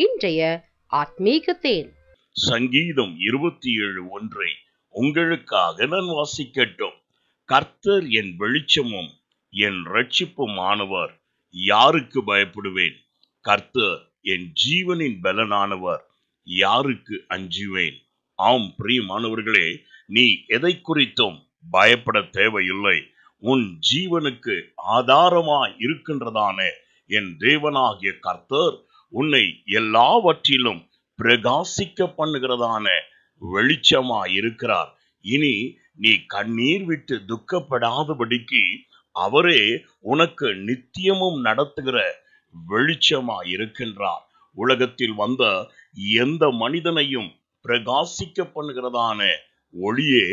இன்றைய ஆத்மீக தேன். சங்கீதம் 27:1 உங்களுக்காக நான் வாசிக்கட்டும். கர்த்தர் என் வெளிச்சமும் என் இரட்சிப்புமானவர், யாருக்கு பயப்படுவேன்? கர்த்தர் என் ஜீவனின் பலனானவர், யாருக்கு அஞ்சுவேன்? ஆம் பிரியமானவர்களே, நீ எதை குறித்தும் பயப்பட தேவையில்லை. உன் ஜீவனுக்கு ஆதாரமாய் இருக்கின்றதான என் தேவனாகிய கர்த்தர் உன்னை எல்லாவற்றிலும் பிரகாசிக்க பண்ணுகிறதான வெளிச்சமாய் இருக்கிறார். இனி நீ கண்ணீர் விட்டு துக்கப்படாதபடிக்கு அவரே உனக்கு நித்தியமும் நடத்துகிற வெளிச்சமாய் இருக்கின்றார். உலகத்தில் வந்த எந்த மனிதனையும் பிரகாசிக்க பண்ணுகிறதான ஒளியே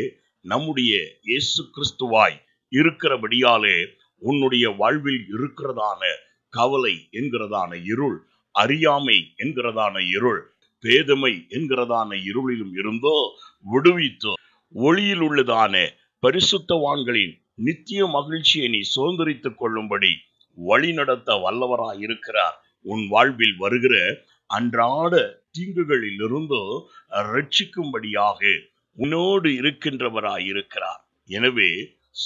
நம்முடைய இயேசு கிறிஸ்துவாய் இருக்கிறபடியாலே உன்னுடைய வாழ்வில் இருக்கிறதான கவலை என்கிறதான இருள், அறியாமை என்கிறதான இருள், பேதமை என்கிறதான இருளிலும் இருந்தோ விடுவித்தோ ஒளியில் உள்ளதான பரிசுத்தவான்களின் நித்திய மகிழ்ச்சியை நீ சுதந்திரித்துக் கொள்ளும்படி வழி நடத்த வல்லவராய் இருக்கிறார். உன் வாழ்வில் வருகிற அன்றாட தீங்குகளில் இருந்தோ ரட்சிக்கும்படியாக உன்னோடு இருக்கின்றவராய் இருக்கிறார். எனவே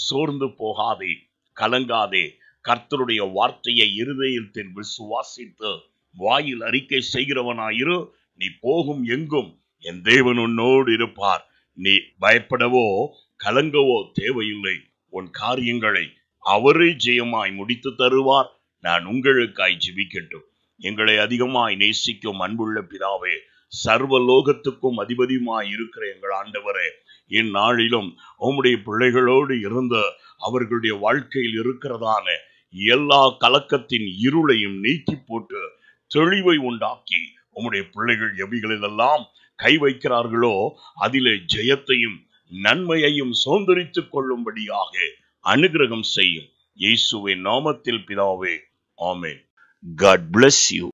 சோர்ந்து போகாதே, கலங்காதே. கர்த்தருடைய வார்த்தையை இருதயத்தில் விசுவாசித்து வாயில் அறிக்கை செய்கிறவனாயிரு. நீ போகும் எங்கும் என் தேவன் உன்னோடு இருப்பார். நீ பயப்படவோ கலங்கவோ தேவையில்லை. உன் காரியங்களை அவரே ஜெயமாய் முடித்து தருவார். நான் உங்களுக்காய் ஜெபிக்கட்டும். எங்களை அதிகமாய் நேசிக்கும் அன்புள்ள பிதாவே, சர்வலோகத்துக்கும் அதிபதியுமாய் இருக்கிற எங்கள் ஆண்டவரே, இந்நாளிலும் உம்முடைய பிள்ளைகளோடு இருந்த அவர்களுடைய வாழ்க்கையில் இருக்கிறதான எல்லா கலக்கத்தின் இருளையும் நீக்கி போட்டு தெளிவை உண்டாக்கி உம்முடைய பிள்ளைகள் எவைகளிலெல்லாம் கை வைக்கிறார்களோ அதிலே ஜெயத்தையும் நன்மையையும் சுதந்திரித்துக் கொள்ளும்படியாக அனுகிரகம் செய்யும். இயேசுவின் நாமத்தில் பிதாவே, ஆமென். God bless you.